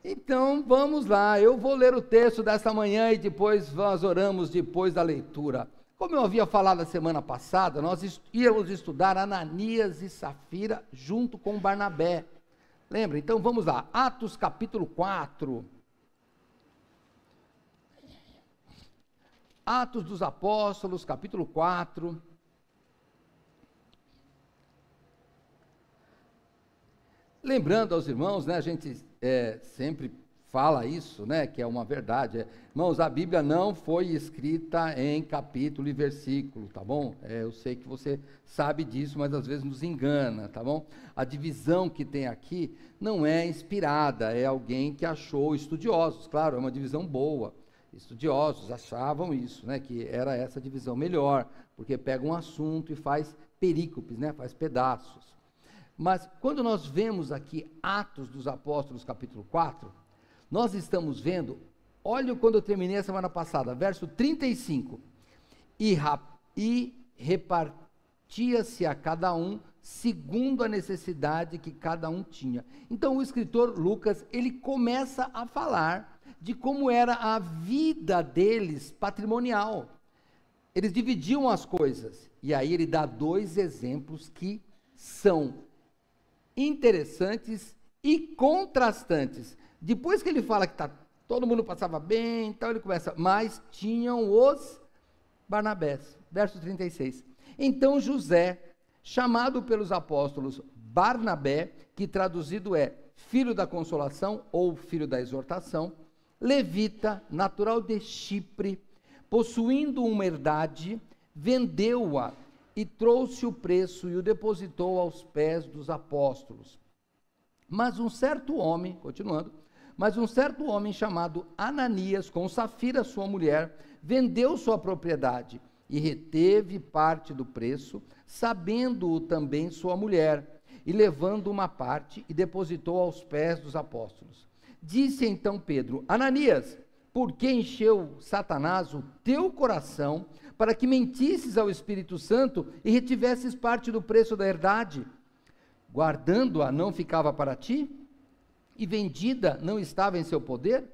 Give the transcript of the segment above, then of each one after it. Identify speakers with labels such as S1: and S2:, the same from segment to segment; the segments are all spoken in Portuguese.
S1: Então, vamos lá, eu vou ler o texto desta manhã e depois nós oramos depois da leitura. Como eu havia falado a semana passada, nós íamos estudar Ananias e Safira junto com Barnabé. Lembra? Então, vamos lá, Atos capítulo 4. Atos dos Apóstolos, capítulo 4. Lembrando aos irmãos, né, a gente sempre fala isso, né, que é uma verdade. Irmãos, a Bíblia não foi escrita em capítulo e versículo, tá bom? Eu sei que você sabe disso, mas às vezes nos engana, tá bom? A divisão que tem aqui não é inspirada, é alguém que achou, estudiosos, claro, é uma divisão boa. Estudiosos achavam isso, né, que era essa divisão melhor, porque pega um assunto e faz perícopes, né, faz pedaços. Mas quando nós vemos aqui Atos dos Apóstolos, capítulo 4, nós estamos vendo, olha quando eu terminei a semana passada, verso 35, e repartia-se a cada um segundo a necessidade que cada um tinha. Então o escritor Lucas, ele começa a falar de como era a vida deles patrimonial. Eles dividiam as coisas, e aí ele dá dois exemplos que são interessantes e contrastantes. Depois que ele fala que todo mundo passava bem, então ele começa, mas tinham os Barnabés, verso 36. Então José, chamado pelos apóstolos Barnabé, que traduzido é filho da consolação ou filho da exortação, levita, natural de Chipre, possuindo uma herdade, vendeu-a e trouxe o preço e o depositou aos pés dos apóstolos. Mas um certo homem, continuando, chamado Ananias, com Safira, sua mulher, vendeu sua propriedade e reteve parte do preço, sabendo-o também sua mulher, e levando uma parte e depositou aos pés dos apóstolos. Disse então Pedro: Ananias, por que encheu Satanás o teu coração para que mentisses ao Espírito Santo e retivesses parte do preço da herdade? Guardando-a não ficava para ti? E vendida não estava em seu poder?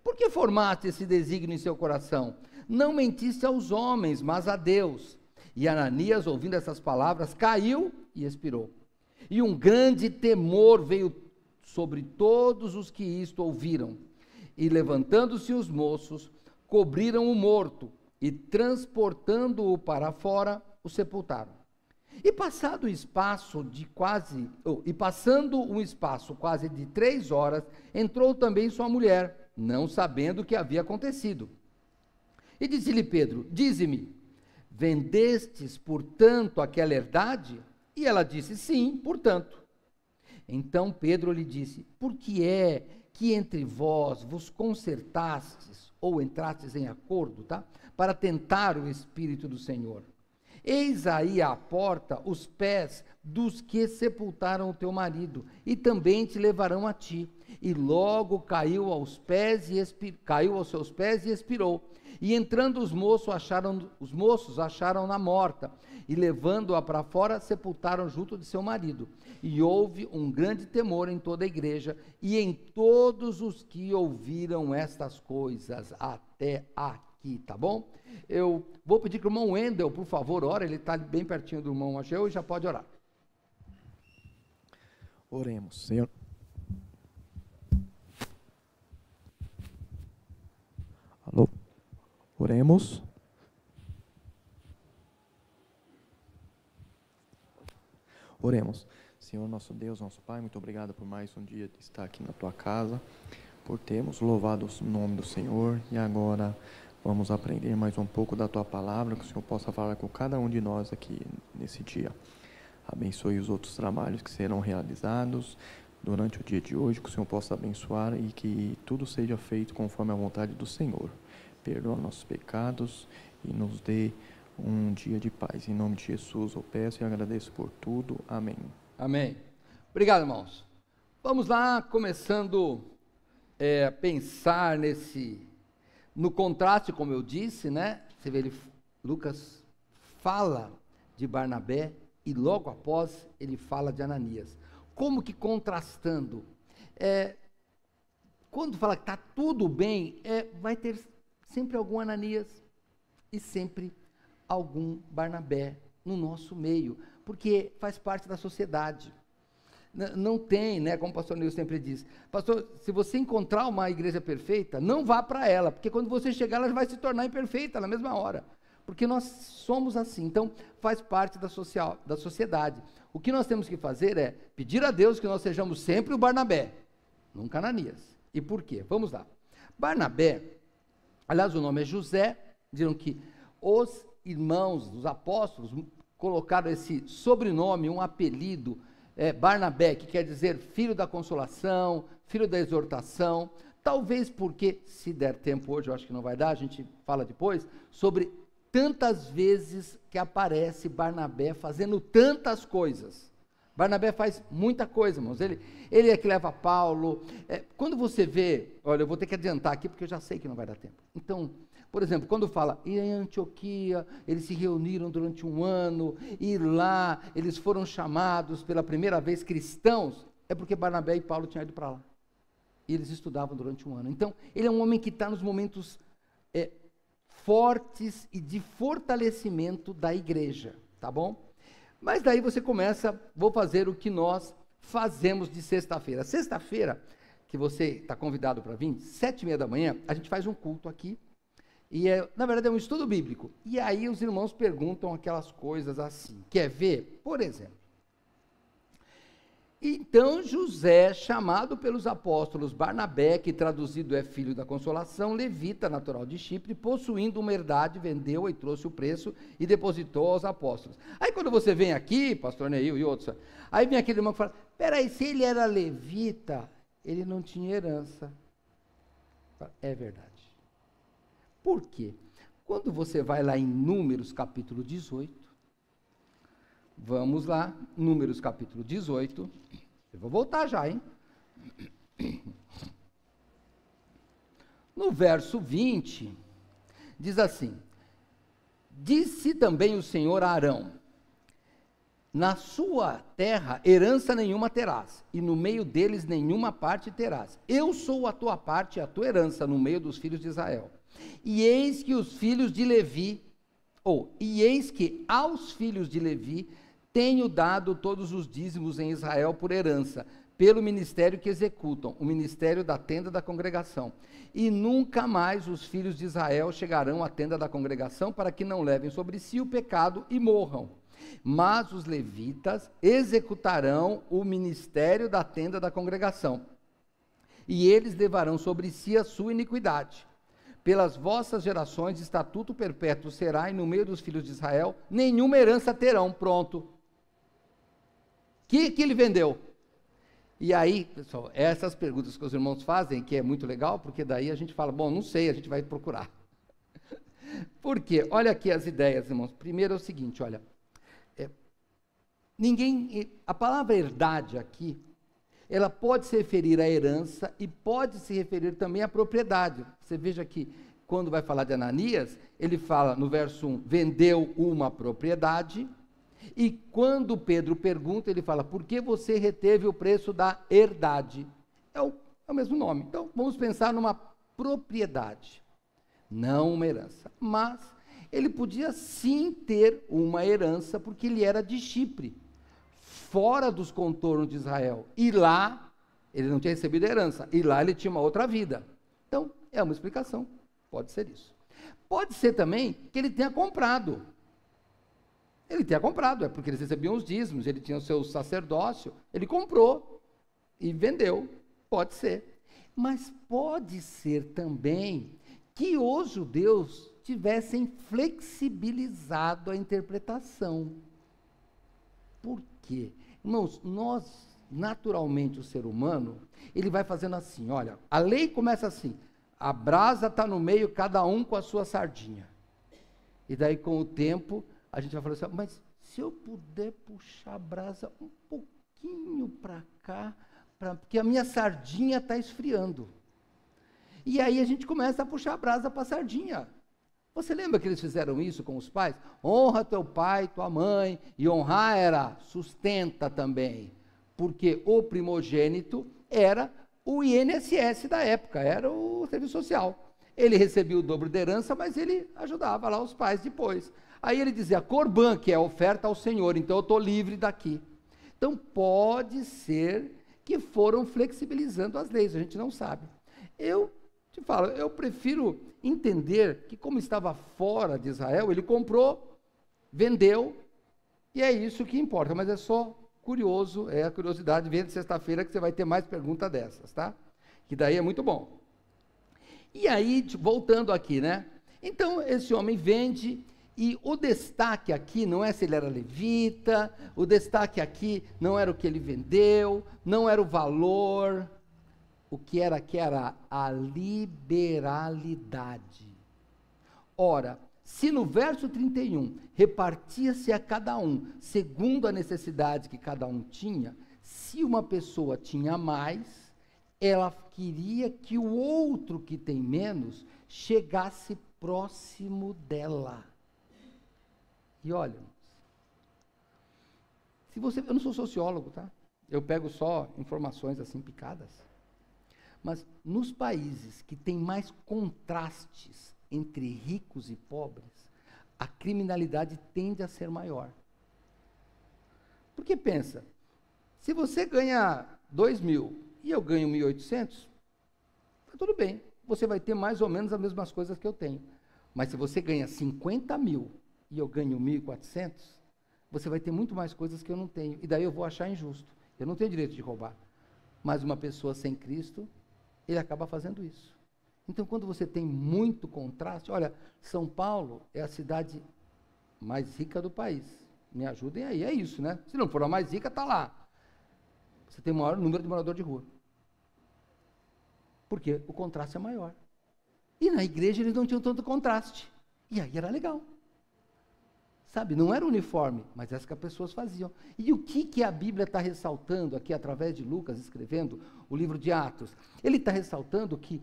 S1: Por que formaste esse desígnio em seu coração? Não mentiste aos homens, mas a Deus. E Ananias, ouvindo essas palavras, caiu e expirou. E um grande temor veio sobre todos os que isto ouviram. E levantando-se os moços, cobriram o morto, e transportando-o para fora, o sepultaram. E passando um espaço quase de 3 horas, entrou também sua mulher, não sabendo o que havia acontecido. E disse-lhe Pedro: dize-me, vendestes, portanto, aquela herdade? E ela disse: sim, portanto. Então Pedro lhe disse: por que é que entre vós vos concertastes, ou entrastes em acordo, para tentar o Espírito do Senhor? Eis aí à porta os pés dos que sepultaram o teu marido, e também te levarão a ti. E logo caiu aos seus pés e expirou. E entrando os moços acharam-na morta, e levando-a para fora, sepultaram junto de seu marido. E houve um grande temor em toda a igreja, e em todos os que ouviram estas coisas, até aqui, tá bom? Eu vou pedir que o irmão Wendel, por favor, ore, ele está bem pertinho do irmão Ageu e já pode orar.
S2: Oremos, Senhor. Alô? Oremos. Oremos. Senhor, nosso Deus, nosso Pai, muito obrigado por mais um dia de estar aqui na Tua casa, por termos louvado o nome do Senhor, e agora vamos aprender mais um pouco da Tua palavra, que o Senhor possa falar com cada um de nós aqui nesse dia. Abençoe os outros trabalhos que serão realizados durante o dia de hoje, que o Senhor possa abençoar e que tudo seja feito conforme a vontade do Senhor. Perdoa nossos pecados e nos dê um dia de paz. Em nome de Jesus eu peço e agradeço por tudo. Amém.
S1: Amém. Obrigado, irmãos. Vamos lá, começando a pensar no contraste, como eu disse, né? Você vê, Lucas fala de Barnabé e logo após ele fala de Ananias. Como que contrastando? quando fala que está tudo bem, vai ter sempre algum Ananias e sempre algum Barnabé no nosso meio, porque faz parte da sociedade. Não tem, né, como o pastor Nilson sempre diz, pastor, se você encontrar uma igreja perfeita, não vá para ela, porque quando você chegar, ela vai se tornar imperfeita na mesma hora, porque nós somos assim. Então, faz parte da sociedade. O que nós temos que fazer é pedir a Deus que nós sejamos sempre o Barnabé, nunca Ananias. E por quê? Vamos lá. Barnabé, aliás, o nome é José, diziam que os irmãos, os apóstolos, colocaram esse sobrenome, um apelido, Barnabé, que quer dizer filho da consolação, filho da exortação, talvez porque, se der tempo hoje, eu acho que não vai dar, a gente fala depois, sobre tantas vezes que aparece Barnabé fazendo tantas coisas. Barnabé faz muita coisa, irmãos, ele é que leva Paulo, quando você vê, olha, eu vou ter que adiantar aqui, porque eu já sei que não vai dar tempo, então, por exemplo, quando fala, e em Antioquia, eles se reuniram durante 1 ano, e lá eles foram chamados pela primeira vez cristãos, é porque Barnabé e Paulo tinham ido para lá, e eles estudavam durante 1 ano. Então, ele é um homem que está nos momentos fortes e de fortalecimento da igreja, tá bom? Mas daí você começa, vou fazer o que nós fazemos de sexta-feira. Sexta-feira, que você está convidado para vir, 7h30 da manhã, a gente faz um culto aqui, e na verdade é um estudo bíblico, e aí os irmãos perguntam aquelas coisas assim, quer ver? Por exemplo, então José, chamado pelos apóstolos Barnabé, que traduzido é filho da consolação, levita natural de Chipre, possuindo uma herdade, vendeu e trouxe o preço e depositou aos apóstolos. Aí quando você vem aqui, pastor Neil e outros, aí vem aquele irmão que fala, peraí, se ele era levita, ele não tinha herança. É verdade. Por quê? Quando você vai lá em Números capítulo 18, vamos lá, Números capítulo 18, eu vou voltar já, hein? No verso 20, diz assim, disse também o Senhor a Arão, na sua terra herança nenhuma terás, e no meio deles nenhuma parte terás. Eu sou a tua parte e a tua herança no meio dos filhos de Israel. E eis que os filhos de Levi, e eis que aos filhos de Levi tenho dado todos os dízimos em Israel por herança, pelo ministério que executam, o ministério da tenda da congregação. E nunca mais os filhos de Israel chegarão à tenda da congregação, para que não levem sobre si o pecado e morram. Mas os levitas executarão o ministério da tenda da congregação, e eles levarão sobre si a sua iniquidade. Pelas vossas gerações, estatuto perpétuo será, e no meio dos filhos de Israel, nenhuma herança terão. Pronto. Que ele vendeu? E aí, pessoal, essas perguntas que os irmãos fazem, que é muito legal, porque daí a gente fala, bom, não sei, a gente vai procurar. Por quê? Olha aqui as ideias, irmãos. Primeiro é o seguinte, olha, a palavra herdade aqui, ela pode se referir à herança e pode se referir também à propriedade. Você veja que, quando vai falar de Ananias, ele fala no verso 1, vendeu uma propriedade, e quando Pedro pergunta, ele fala, por que você reteve o preço da herdade? É o mesmo nome. Então, vamos pensar numa propriedade, não uma herança. Mas, ele podia sim ter uma herança, porque ele era de Chipre, fora dos contornos de Israel, e lá, ele não tinha recebido herança, e lá ele tinha uma outra vida. Então, é uma explicação, pode ser isso. Pode ser também que ele tenha comprado. Ele tenha comprado, é porque eles recebiam os dízimos, ele tinha o seu sacerdócio, ele comprou e vendeu, pode ser. Mas pode ser também que os judeus tivessem flexibilizado a interpretação. Por quê? Irmãos, nós, naturalmente, o ser humano, ele vai fazendo assim, olha, a lei começa assim, a brasa está no meio, cada um com a sua sardinha. E daí, com o tempo, a gente vai falar assim, mas se eu puder puxar a brasa um pouquinho para cá, porque a minha sardinha está esfriando. E aí a gente começa a puxar a brasa para a sardinha. Você lembra que eles fizeram isso com os pais? Honra teu pai e tua mãe, e honrar era sustenta também, porque o primogênito era o INSS da época, era o serviço social. Ele recebia o dobro da herança, mas ele ajudava lá os pais depois. Aí ele dizia, Corban, que é a oferta ao Senhor, então eu estou livre daqui. Então pode ser que foram flexibilizando as leis, a gente não sabe. Eu te falo, eu prefiro entender que como estava fora de Israel, ele comprou, vendeu, e é isso que importa, mas é só curioso, é a curiosidade, vem de sexta-feira que você vai ter mais perguntas dessas, tá? Que daí é muito bom. E aí, voltando aqui, né? Então, esse homem vende, e o destaque aqui não é se ele era levita, o destaque aqui não era o que ele vendeu, não era o valor, o que era aqui era a liberalidade. Ora, se no verso 31, repartia-se a cada um, segundo a necessidade que cada um tinha, se uma pessoa tinha mais, ela queria que o outro que tem menos chegasse próximo dela. E olha, se você, eu não sou sociólogo, tá? Eu pego só informações assim picadas. Mas nos países que tem mais contrastes entre ricos e pobres, a criminalidade tende a ser maior. Porque pensa, se você ganha 2.000 e eu ganho 1.800, tá tudo bem, você vai ter mais ou menos as mesmas coisas que eu tenho. Mas se você ganha 50.000 e eu ganho 1.400, você vai ter muito mais coisas que eu não tenho, e daí eu vou achar injusto. Eu não tenho direito de roubar. Mas uma pessoa sem Cristo, ele acaba fazendo isso. Então, quando você tem muito contraste, olha, São Paulo é a cidade mais rica do país. Me ajudem aí, é isso, né? Se não for a mais rica, está lá. Você tem o maior número de morador de rua. Porque o contraste é maior. E na igreja eles não tinham tanto contraste. E aí era legal. Sabe, não era uniforme, mas é isso que as pessoas faziam. E o que a Bíblia está ressaltando aqui, através de Lucas, escrevendo o livro de Atos? Ele está ressaltando que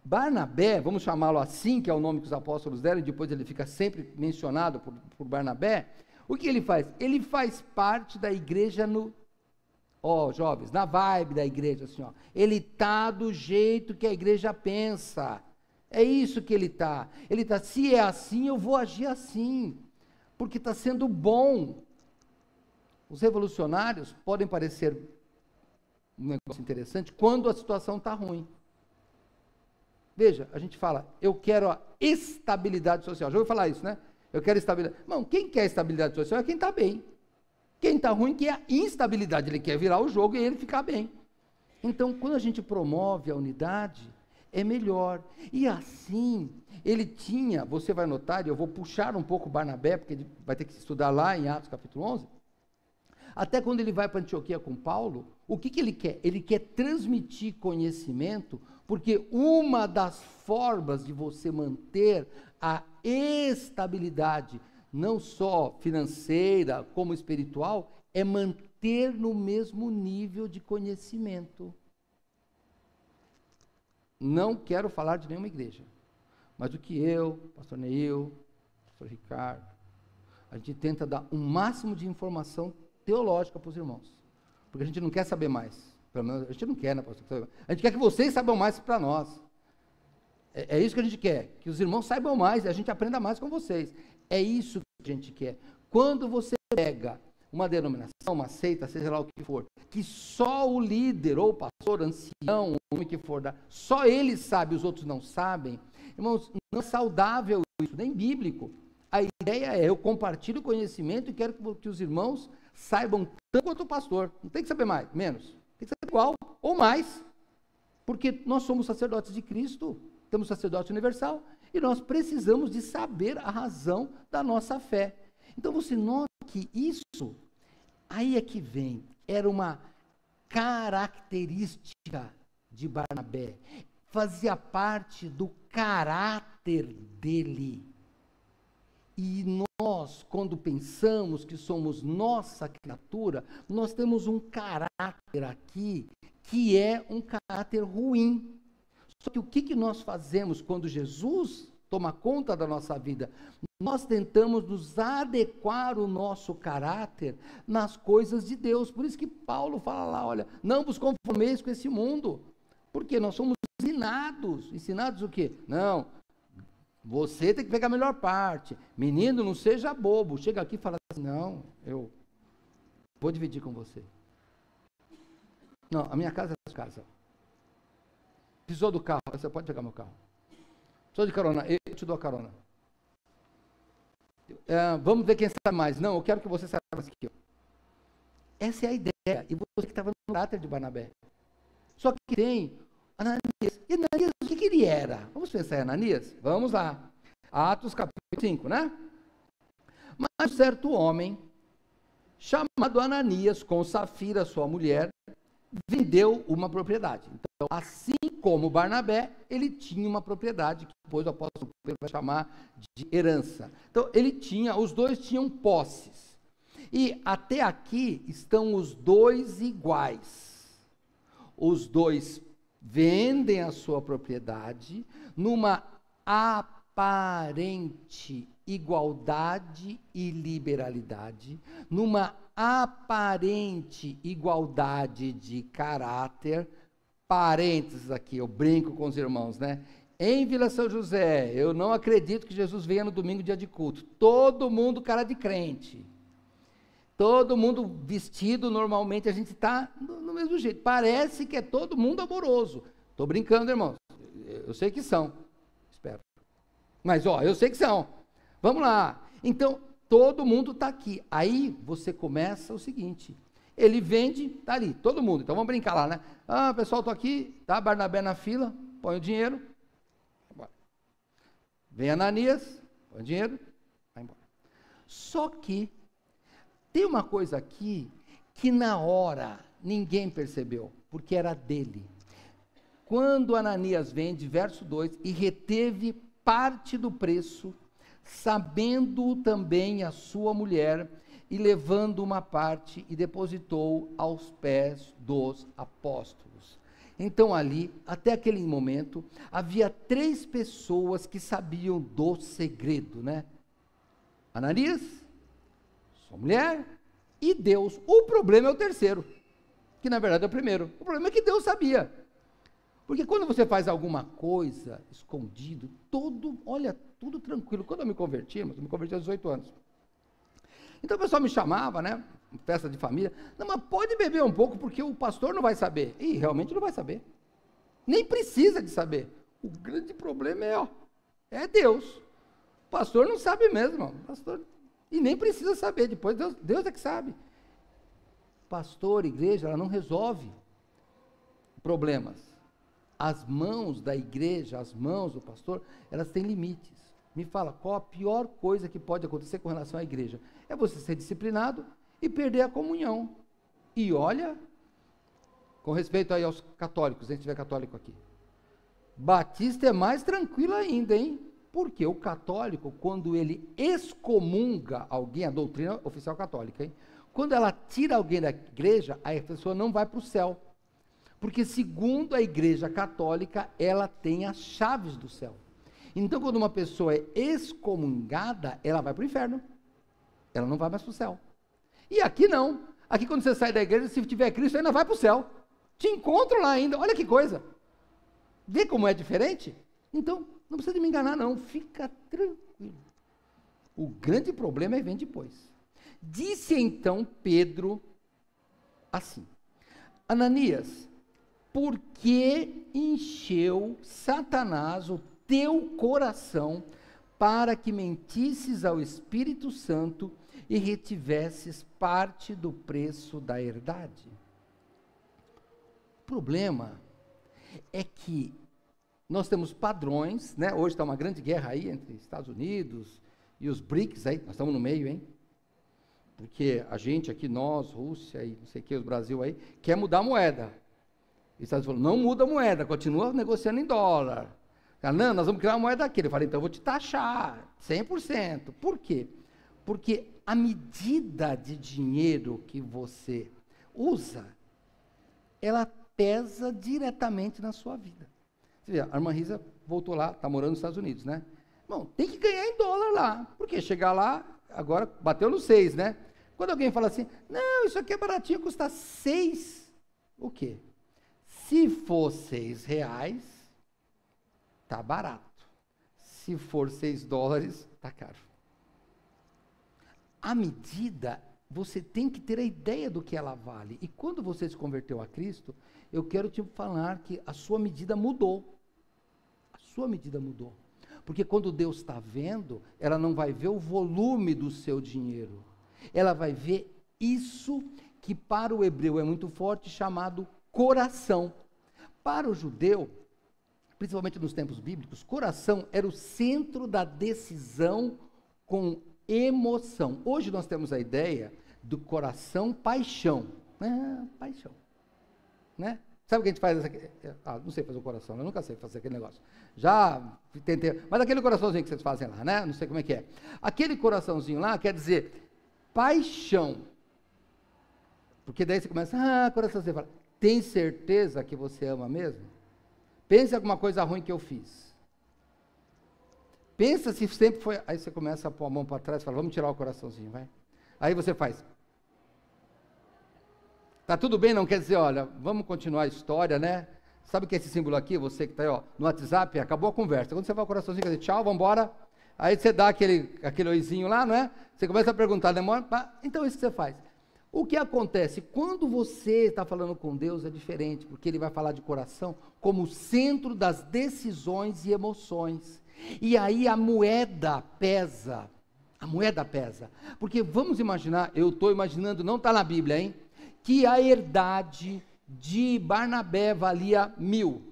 S1: Barnabé, vamos chamá-lo assim, que é o nome que os apóstolos deram, e depois ele fica sempre mencionado por Barnabé. O que ele faz? Ele faz parte da igreja jovens, na vibe da igreja, assim, ó. Ele está do jeito que a igreja pensa. É isso que ele está. Ele está, se é assim, eu vou agir assim. Porque está sendo bom. Os revolucionários podem parecer um negócio interessante quando a situação está ruim. Veja, a gente fala, eu quero a estabilidade social. Já ouviu falar isso, né? Eu quero estabilidade. Não, quem quer estabilidade social é quem está bem. Quem está ruim quer a instabilidade, ele quer virar o jogo e ele ficar bem. Então, quando a gente promove a unidade, é melhor. E assim, ele tinha, você vai notar, e eu vou puxar um pouco Barnabé, porque ele vai ter que estudar lá em Atos capítulo 11, até quando ele vai para Antioquia com Paulo, o que ele quer? Ele quer transmitir conhecimento, porque uma das formas de você manter a estabilidade, não só financeira, como espiritual, é manter no mesmo nível de conhecimento. Não quero falar de nenhuma igreja, mas o que eu, pastor Neil, pastor Ricardo, a gente tenta dar o máximo de informação teológica para os irmãos, porque a gente não quer saber mais, pelo menos a gente não quer, né, pastor? A gente quer que vocês saibam mais para nós, é isso que a gente quer, que os irmãos saibam mais, e a gente aprenda mais com vocês, é isso que a gente quer. Quando você pega uma denominação, uma seita, seja lá o que for, que só o líder, ou o pastor, ancião, o nome que for, só ele sabe, os outros não sabem, irmãos, não é saudável isso, nem bíblico. A ideia é, eu compartilho o conhecimento e quero que os irmãos saibam tanto quanto o pastor, não tem que saber mais, menos, tem que saber igual, ou mais, porque nós somos sacerdotes de Cristo, temos sacerdote universal, e nós precisamos de saber a razão da nossa fé. Então você nota que isso, aí é que vem, era uma característica de Barnabé, fazia parte do caráter dele. E nós, quando pensamos que somos nossa criatura, nós temos um caráter aqui, que é um caráter ruim. Só que o que nós fazemos quando Jesus toma conta da nossa vida? Nós tentamos nos adequar o nosso caráter nas coisas de Deus. Por isso que Paulo fala lá, olha, não vos conformeis com esse mundo, Porque nós somos ensinados. Ensinados o quê? Não, você tem que pegar a melhor parte. Menino, não seja bobo. Chega aqui e fala assim, não, eu vou dividir com você. Não, a minha casa é a sua casa. Precisou do carro, você pode pegar meu carro. Precisou de carona, eu te dou a carona. Vamos ver quem sabe mais. Não, eu quero que você saiba mais que eu. Essa é a ideia. E você que estava no caráter de Barnabé. Só que tem Ananias. E Ananias, o que ele era? Vamos pensar em Ananias? Vamos lá. Atos capítulo 5, né? Mas um certo homem, chamado Ananias, com Safira, sua mulher, vendeu uma propriedade. Então, assim como Barnabé, ele tinha uma propriedade, que depois o apóstolo Pedro vai chamar de herança. Então, os dois tinham posses. E até aqui estão os dois iguais. Os dois vendem a sua propriedade numa aparente igualdade e liberalidade, numa aparente igualdade de caráter. Parênteses aqui, eu brinco com os irmãos, né? Em Vila São José, eu não acredito que Jesus venha no domingo, dia de culto. Todo mundo cara de crente. Todo mundo vestido, normalmente a gente está no mesmo jeito. Parece que é todo mundo amoroso. Estou brincando, irmãos. Eu sei que são. Espero. Mas, eu sei que são. Vamos lá. Então, todo mundo está aqui. Aí, você começa o seguinte. Ele vende, está ali, todo mundo. Então, vamos brincar lá, né? Pessoal, estou aqui. Tá, Barnabé na fila. Põe o dinheiro. Vai embora. Vem Ananias. Põe o dinheiro. Vai embora. Só que tem uma coisa aqui que na hora ninguém percebeu, porque era dele. Quando Ananias vende, verso 2, e reteve parte do preço, sabendo também a sua mulher, e levando uma parte, e depositou aos pés dos apóstolos. Então ali, até aquele momento, havia 3 pessoas que sabiam do segredo, né? Ananias, sua mulher e Deus. O problema é o terceiro, que na verdade é o primeiro. O problema é que Deus sabia. Porque quando você faz alguma coisa escondido, tudo tranquilo. Quando eu me converti aos 18 anos. Então o pessoal me chamava, né? Festa de família. Não, mas pode beber um pouco, porque o pastor não vai saber. E realmente não vai saber. Nem precisa de saber. O grande problema é Deus. O pastor não sabe mesmo. Pastor. E nem precisa saber, depois Deus é que sabe. Pastor, igreja, ela não resolve problemas. As mãos da igreja, as mãos do pastor, elas têm limites. Me fala, qual a pior coisa que pode acontecer com relação à igreja? É você ser disciplinado e perder a comunhão. E olha, com respeito aí aos católicos, se tiver católico aqui, batista é mais tranquilo ainda, hein? Porque o católico, quando ele excomunga alguém, a doutrina oficial católica, hein? Quando ela tira alguém da igreja, a pessoa não vai para o céu. Porque segundo a igreja católica, ela tem as chaves do céu. Então, quando uma pessoa é excomungada, ela vai para o inferno. Ela não vai mais para o céu. E aqui não. Aqui quando você sai da igreja, se tiver Cristo, ainda vai para o céu. Te encontro lá ainda. Olha que coisa. Vê como é diferente? Então, não precisa de me enganar, não. Fica tranquilo. O grande problema vem depois. Disse então Pedro assim: Ananias, por que encheu Satanás o teu coração para que mentisses ao Espírito Santo e retivesses parte do preço da herdade? O problema é que nós temos padrões, né? Hoje está uma grande guerra aí entre Estados Unidos e os BRICS, aí, nós estamos no meio, hein? Porque a gente aqui, nós, Rússia e não sei o que, o Brasil aí, quer mudar a moeda. E os Estados Unidos falou, não muda a moeda, continua negociando em dólar. Não, nós vamos criar uma moeda aqui. Eu falei, então eu vou te taxar 100%. Por quê? Porque a medida de dinheiro que você usa, ela pesa diretamente na sua vida. Você vê, a irmã Risa voltou lá, está morando nos Estados Unidos, né? Bom, tem que ganhar em dólar lá, porque chegar lá, agora bateu no 6, né? Quando alguém fala assim, não, isso aqui é baratinho, custa 6, o quê? Se for R$6, tá barato. Se for $6, tá caro. A medida, você tem que ter a ideia do que ela vale. E quando você se converteu a Cristo, eu quero te falar que a sua medida mudou. A sua medida mudou. Porque quando Deus está vendo, ela não vai ver o volume do seu dinheiro. Ela vai ver isso que para o hebreu é muito forte, chamado coração. Para o judeu, principalmente nos tempos bíblicos, coração era o centro da decisão com emoção. Hoje nós temos a ideia do coração paixão. Paixão. Né? Sabe o que a gente faz? Não sei fazer o coração, eu nunca sei fazer aquele negócio. Já tentei, mas aquele coraçãozinho que vocês fazem lá, né? Não sei como é que é. Aquele coraçãozinho lá quer dizer paixão. Porque daí você começa, coraçãozinho, fala, tem certeza que você ama mesmo? Pense em alguma coisa ruim que eu fiz. Pensa se sempre foi. Aí você começa a pôr a mão para trás e fala, vamos tirar o coraçãozinho, vai. Aí você faz. Tá tudo bem, não quer dizer, olha, vamos continuar a história, né? Sabe o que é esse símbolo aqui? Você que está aí, ó, no WhatsApp, acabou a conversa. Quando você vai o coraçãozinho, quer dizer, tchau, vamos embora. Aí você dá aquele oizinho lá, não é? Você começa a perguntar, demora? Então isso que você faz. O que acontece? Quando você está falando com Deus é diferente, porque Ele vai falar de coração como centro das decisões e emoções. E aí a moeda pesa. A moeda pesa. Porque vamos imaginar, eu estou imaginando, não está na Bíblia, hein? Que a herdade de Barnabé valia 1.000.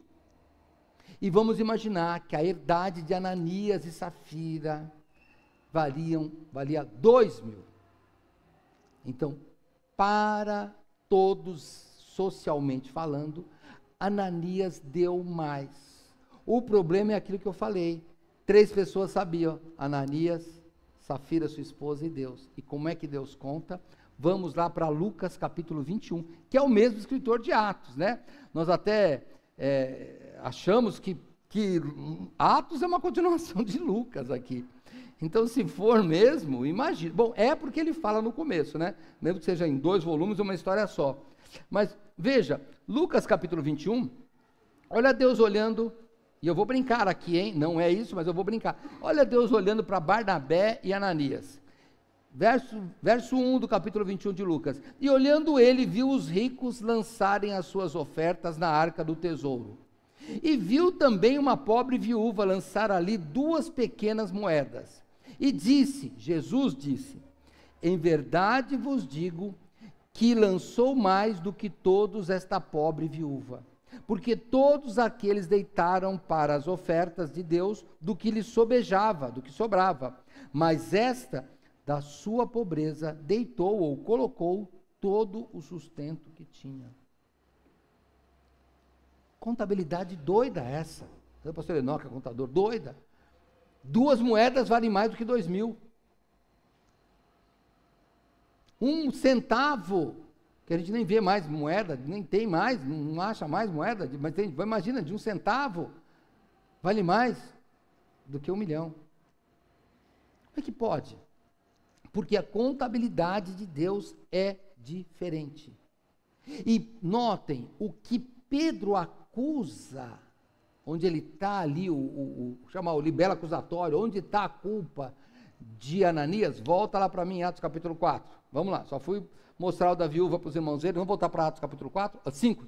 S1: E vamos imaginar que a herdade de Ananias e Safira valia 2.000. Então, para todos, socialmente falando, Ananias deu mais. O problema é aquilo que eu falei. 3 pessoas sabiam, Ananias, Safira, sua esposa e Deus. E como é que Deus conta? Vamos lá para Lucas capítulo 21, que é o mesmo escritor de Atos, né? Nós até achamos que Atos é uma continuação de Lucas aqui. Então, se for mesmo, imagina. Bom, é porque ele fala no começo, né? Mesmo que seja em 2 volumes, uma história só. Mas, veja, Lucas capítulo 21, olha Deus olhando, e eu vou brincar aqui, hein? Não é isso, mas eu vou brincar. Olha Deus olhando para Barnabé e Ananias. Verso 1 do capítulo 21 de Lucas. E olhando ele, viu os ricos lançarem as suas ofertas na arca do tesouro. E viu também uma pobre viúva lançar ali 2 pequenas moedas. E disse, Jesus disse, em verdade vos digo que lançou mais do que todos esta pobre viúva. Porque todos aqueles deitaram para as ofertas de Deus do que lhe sobejava, do que sobrava. Mas esta, da sua pobreza, deitou ou colocou todo o sustento que tinha. Contabilidade doida essa. O pastor Enoque, contador, doida. 2 moedas valem mais do que 2.000. 1 centavo, que a gente nem vê mais moeda, nem tem mais, não acha mais moeda, mas tem, imagina, de 1 centavo, vale mais do que 1 milhão. Como é que pode? Porque a contabilidade de Deus é diferente. E notem, o que Pedro acusa, onde ele está ali, chama o libelo acusatório, onde está a culpa de Ananias, volta lá para mim, Atos capítulo 4. Vamos lá, só fui mostrar o da viúva para os irmãos dele, vamos voltar para Atos capítulo 5.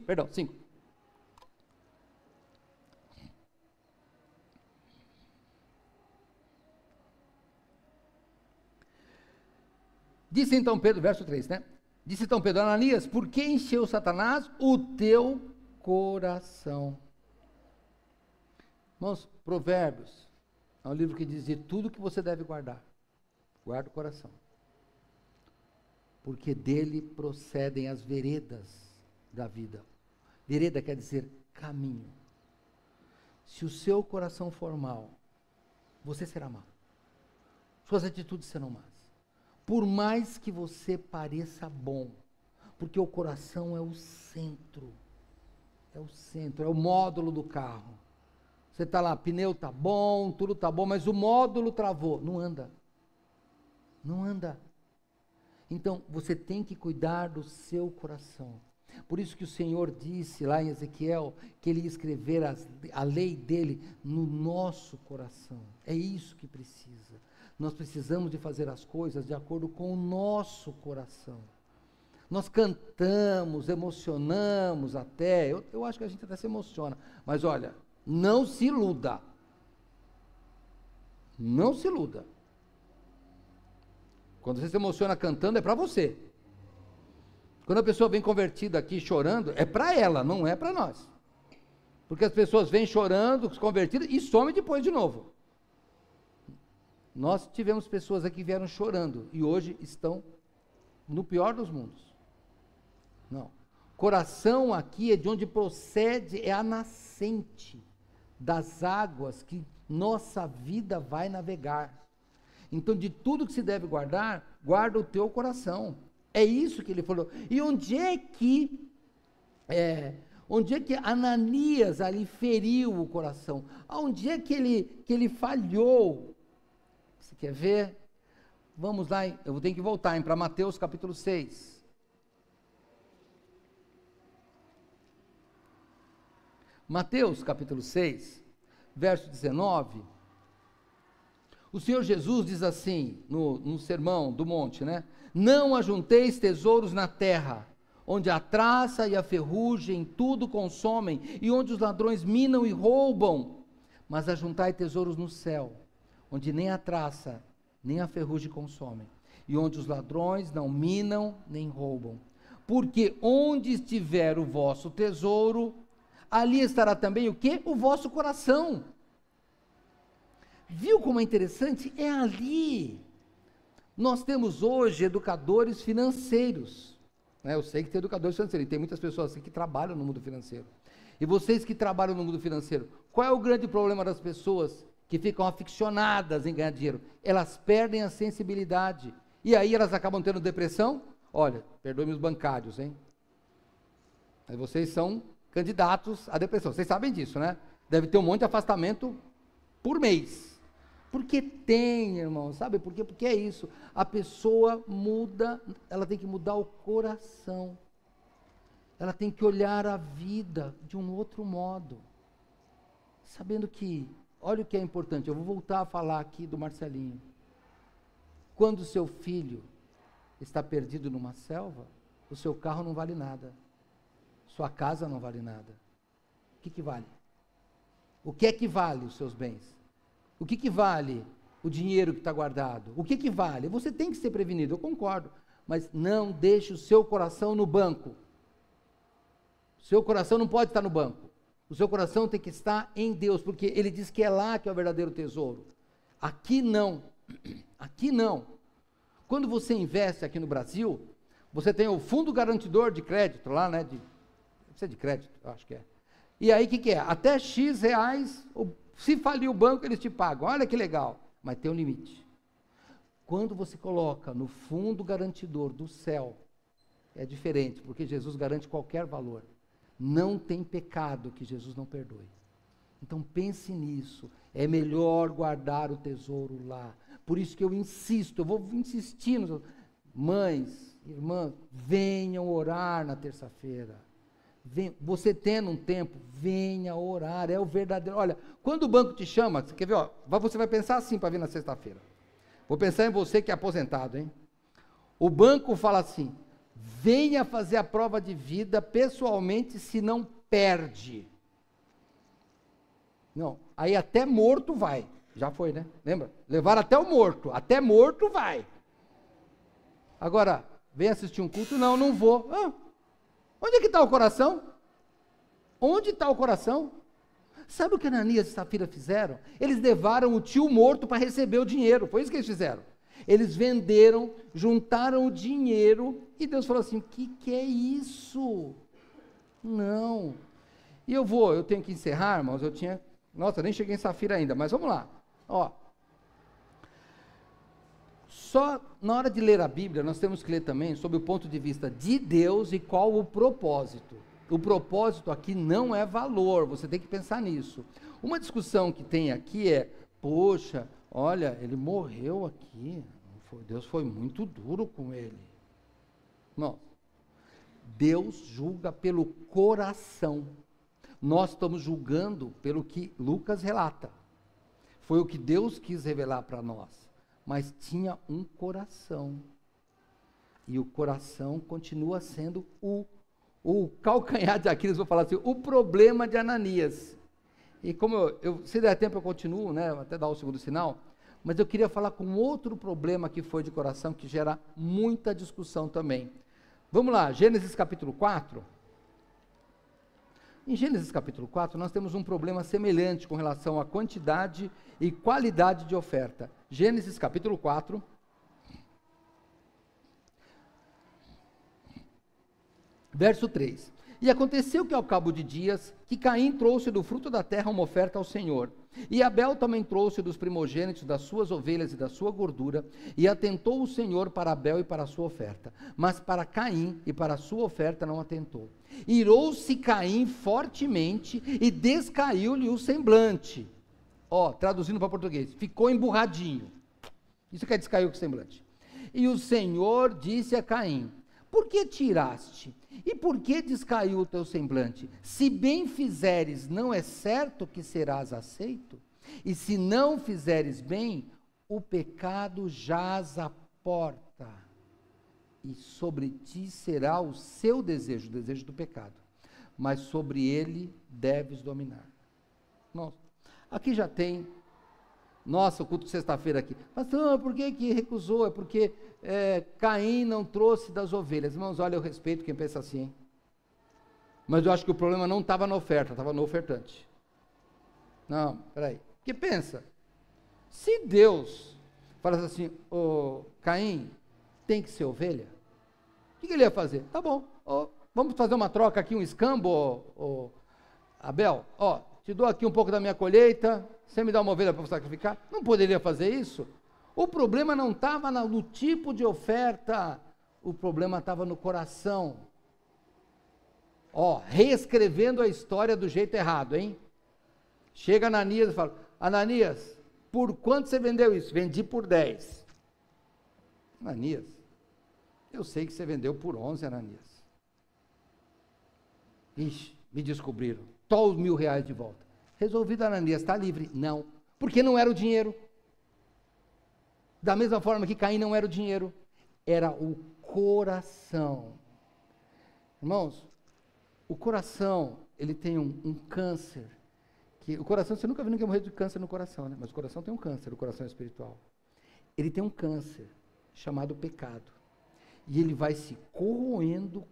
S1: Disse então Pedro, verso 3, né? Disse então Pedro, Ananias, por que encheu Satanás o teu coração? Irmãos, Provérbios é um livro que diz de tudo que você deve guardar. Guarda o coração. Porque dele procedem as veredas da vida. Vereda quer dizer caminho. Se o seu coração for mau, você será mau. Suas atitudes serão más. Por mais que você pareça bom, porque o coração é o centro, é o módulo do carro. Você está lá, pneu está bom, tudo está bom, mas o módulo travou, não anda. Não anda. Então, você tem que cuidar do seu coração. Por isso que o Senhor disse lá em Ezequiel, que Ele ia escrever a lei dEle no nosso coração. É isso que precisa. Nós precisamos de fazer as coisas de acordo com o nosso coração. Nós cantamos, emocionamos até, eu acho que a gente até se emociona, mas olha, não se iluda. Não se iluda. Quando você se emociona cantando, é para você. Quando a pessoa vem convertida aqui chorando, é para ela, não é para nós. Porque as pessoas vêm chorando, convertidas, e somem depois de novo. Nós tivemos pessoas aqui que vieram chorando, e hoje estão no pior dos mundos. Não. Coração aqui é de onde procede, é a nascente das águas que nossa vida vai navegar. Então, de tudo que se deve guardar, guarda o teu coração. É isso que ele falou. E onde é que Ananias ali feriu o coração? Onde é que ele falhou? Você quer ver? Vamos lá, eu tenho que voltar para Mateus capítulo 6. Mateus capítulo 6, verso 19. O Senhor Jesus diz assim, no Sermão do Monte, né? Não ajunteis tesouros na terra, onde a traça e a ferrugem tudo consomem, e onde os ladrões minam e roubam, mas ajuntai tesouros no céu, onde nem a traça, nem a ferrugem consomem, e onde os ladrões não minam nem roubam. Porque onde estiver o vosso tesouro, ali estará também o quê? O vosso coração. Viu como é interessante? É ali. Nós temos hoje educadores financeiros. Eu sei que tem educadores financeiros, e tem muitas pessoas assim que trabalham no mundo financeiro. E vocês que trabalham no mundo financeiro, qual é o grande problema das pessoas que ficam aficionadas em ganhar dinheiro? Elas perdem a sensibilidade. E aí elas acabam tendo depressão? Olha, perdoe-me os bancários, hein? Mas vocês são candidatos à depressão. Vocês sabem disso, né? Deve ter um monte de afastamento por mês. Porque tem, irmão, sabe por quê? Porque é isso, a pessoa muda, ela tem que mudar o coração, ela tem que olhar a vida de um outro modo, sabendo que, olha o que é importante, eu vou voltar a falar aqui do Marcelinho, quando o seu filho está perdido numa selva, o seu carro não vale nada, sua casa não vale nada, o que vale? O que é que vale os seus bens? O que vale o dinheiro que está guardado? O que vale? Você tem que ser prevenido, eu concordo, mas não deixe o seu coração no banco. O seu coração não pode estar no banco. O seu coração tem que estar em Deus, porque Ele diz que é lá que é o verdadeiro tesouro. Aqui não. Aqui não. Quando você investe aqui no Brasil, você tem o fundo garantidor de crédito lá, né? Isso é de crédito, eu acho que é. E aí o que é? Até X reais, se falir o banco, eles te pagam. Olha que legal. Mas tem um limite. Quando você coloca no fundo garantidor do céu, é diferente, porque Jesus garante qualquer valor. Não tem pecado que Jesus não perdoe. Então pense nisso. É melhor guardar o tesouro lá. Por isso que eu insisto, eu vou insistir. Mães, irmãs, venham orar na terça-feira. Você tendo um tempo, venha orar, é o verdadeiro. Olha, quando o banco te chama, você quer ver, ó, você vai pensar assim para vir na sexta-feira. Vou pensar em você que é aposentado, hein? O banco fala assim: venha fazer a prova de vida pessoalmente, se não perde. Não, aí até morto vai. Já foi, né? Lembra? Levaram até o morto. Até morto vai. Agora, vem assistir um culto? Não, não vou. Onde é que está o coração? Onde está o coração? Sabe o que Ananias e Safira fizeram? Eles levaram o tio morto para receber o dinheiro. Foi isso que eles fizeram. Eles venderam, juntaram o dinheiro e Deus falou assim: o que é isso? Não. E eu tenho que encerrar, irmãos. Nossa, nem cheguei em Safira ainda, mas vamos lá. Ó. Só na hora de ler a Bíblia, nós temos que ler também sobre o ponto de vista de Deus e qual o propósito. O propósito aqui não é valor, você tem que pensar nisso. Uma discussão que tem aqui é: poxa, olha, ele morreu aqui, Deus foi muito duro com ele. Não. Deus julga pelo coração. Nós estamos julgando pelo que Lucas relata. Foi o que Deus quis revelar para nós. Mas tinha um coração. E o coração continua sendo o calcanhar de Aquiles, vou falar assim, o problema de Ananias. E como se der tempo eu continuo, né, até dar o segundo sinal, mas eu queria falar com outro problema que foi de coração, que gera muita discussão também. Vamos lá, Gênesis capítulo 4. Em Gênesis capítulo 4, nós temos um problema semelhante com relação à quantidade e qualidade de oferta. Gênesis capítulo 4, verso 3. E aconteceu que ao cabo de dias, que Caim trouxe do fruto da terra uma oferta ao Senhor. E Abel também trouxe dos primogênitos das suas ovelhas e da sua gordura, e atentou o Senhor para Abel e para a sua oferta, mas para Caim e para a sua oferta não atentou. Irou-se Caim fortemente e descaiu-lhe o semblante. Traduzindo para português, ficou emburradinho. Isso quer descaiu o semblante. E o Senhor disse a Caim: por que tiraste? E por que descaiu o teu semblante? Se bem fizeres, não é certo que serás aceito? E se não fizeres bem, o pecado jaz à porta, e sobre ti será o seu desejo, o desejo do pecado, mas sobre ele deves dominar. Nossa, aqui já tem, o culto de sexta-feira aqui, pastor, por que recusou? É porque Caim não trouxe das ovelhas. Irmãos, olha, eu respeito quem pensa assim, hein? Mas eu acho que o problema não estava na oferta, estava no ofertante. Não, peraí, porque pensa, se Deus falasse assim, Caim, tem que ser ovelha, o que ele ia fazer? Tá bom, vamos fazer uma troca aqui, um escambo, Abel, te dou aqui um pouco da minha colheita, você me dá uma ovelha para sacrificar? Não poderia fazer isso? O problema não estava no tipo de oferta, o problema estava no coração. Reescrevendo a história do jeito errado, hein? Chega Ananias e fala: Ananias, por quanto você vendeu isso? Vendi por 10. Ananias, eu sei que você vendeu por 11, Ananias. Ixi, me descobriram. Toma os R$1.000 de volta. Resolvido, Ananias, está livre. Não, porque não era o dinheiro. Da mesma forma que Caim não era o dinheiro, era o coração. Irmãos, o coração, ele tem um câncer, que o coração, você nunca viu ninguém morrer de câncer no coração, né? Mas o coração tem um câncer, o coração espiritual. Ele tem um câncer, chamado pecado. E ele vai se corroendo,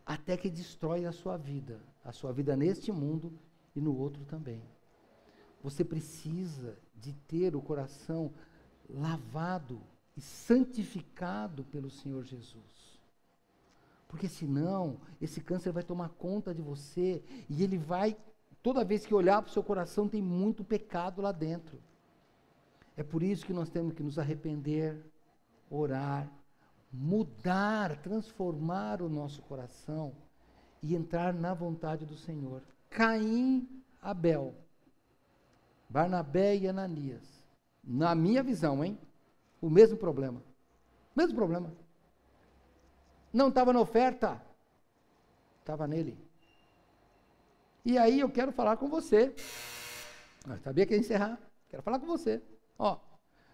S1: até que destrói a sua vida neste mundo e no outro também. Você precisa de ter o coração lavado e santificado pelo Senhor Jesus. Porque senão, esse câncer vai tomar conta de você, e ele vai, toda vez que olhar para o seu coração, tem muito pecado lá dentro. É por isso que nós temos que nos arrepender, orar, mudar, transformar o nosso coração, e entrar na vontade do Senhor. Caim, Abel, Barnabé e Ananias, na minha visão, o mesmo problema. Não estava na oferta, estava nele. E aí eu quero falar com você. Eu sabia que ia encerrar, quero falar com você.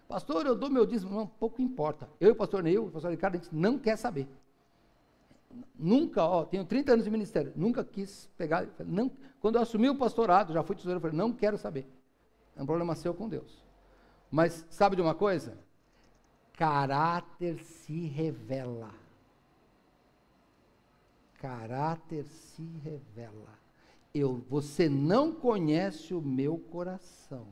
S1: Pastor, eu dou meu dízimo. Não, pouco importa. Eu e o pastor Neil, o pastor Ricardo, a gente não quer saber. Nunca, tenho 30 anos de ministério, nunca quis pegar, não, quando eu assumi o pastorado, já fui tesoureiro, eu falei, não quero saber. É um problema seu com Deus. Mas sabe de uma coisa? Caráter se revela. Caráter se revela. Você não conhece o meu coração,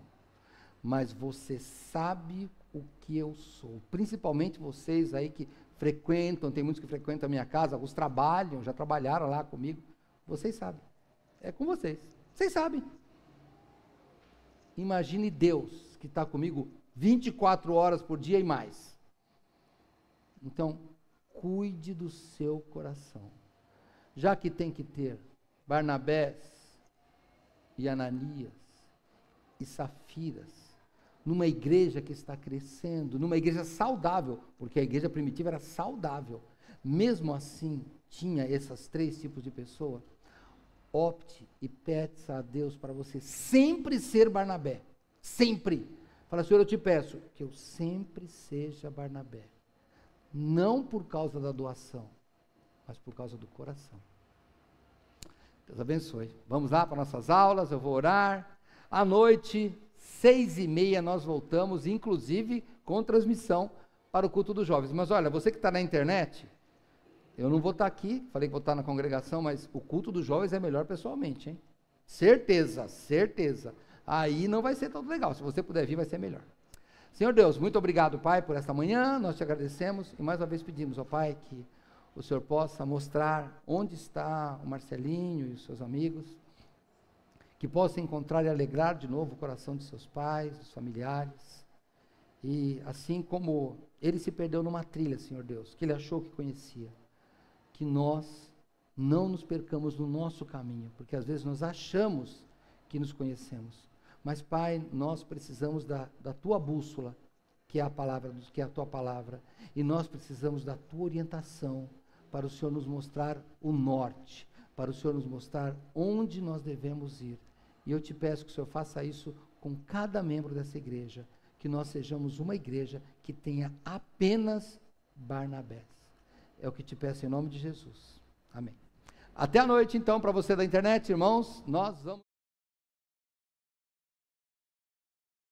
S1: mas você sabe o que eu sou. Principalmente vocês aí que frequentam, tem muitos que frequentam a minha casa, alguns trabalham, já trabalharam lá comigo. Vocês sabem. É com vocês. Vocês sabem. Imagine Deus que está comigo 24 horas por dia e mais. Então, cuide do seu coração. Já que tem que ter Barnabés e Ananias e Safiras, numa igreja que está crescendo, numa igreja saudável, porque a igreja primitiva era saudável. mesmo assim tinha esses 3 tipos de pessoa, opte e peça a Deus para você sempre ser Barnabé, sempre. Fala, Senhor, eu te peço que eu sempre seja Barnabé, não por causa da doação, mas por causa do coração. Deus abençoe. Vamos lá para nossas aulas, eu vou orar. À noite, 6h30, nós voltamos, inclusive com transmissão para o culto dos jovens. Mas olha, você que está na internet, eu não vou estar aqui, falei que vou estar na congregação, mas o culto dos jovens é melhor pessoalmente, hein? Certeza, certeza. Aí não vai ser tão legal, se você puder vir vai ser melhor. Senhor Deus, muito obrigado, Pai, por esta manhã, nós te agradecemos e mais uma vez pedimos, ó Pai, que o Senhor possa mostrar onde está o Marcelinho e os seus amigos, que possa encontrar e alegrar de novo o coração de seus pais, dos familiares, e assim como ele se perdeu numa trilha, Senhor Deus, que ele achou que conhecia, que nós não nos percamos no nosso caminho, porque às vezes nós achamos que nos conhecemos, mas Pai, nós precisamos da tua bússola, que é a palavra, que é a tua palavra, e nós precisamos da tua orientação, para o Senhor nos mostrar o norte, para o Senhor nos mostrar onde nós devemos ir. E eu te peço que o Senhor faça isso com cada membro dessa igreja, que nós sejamos uma igreja que tenha apenas Barnabés. É o que te peço em nome de Jesus. Amém. Até a noite, então, para você da internet, irmãos, nós vamos...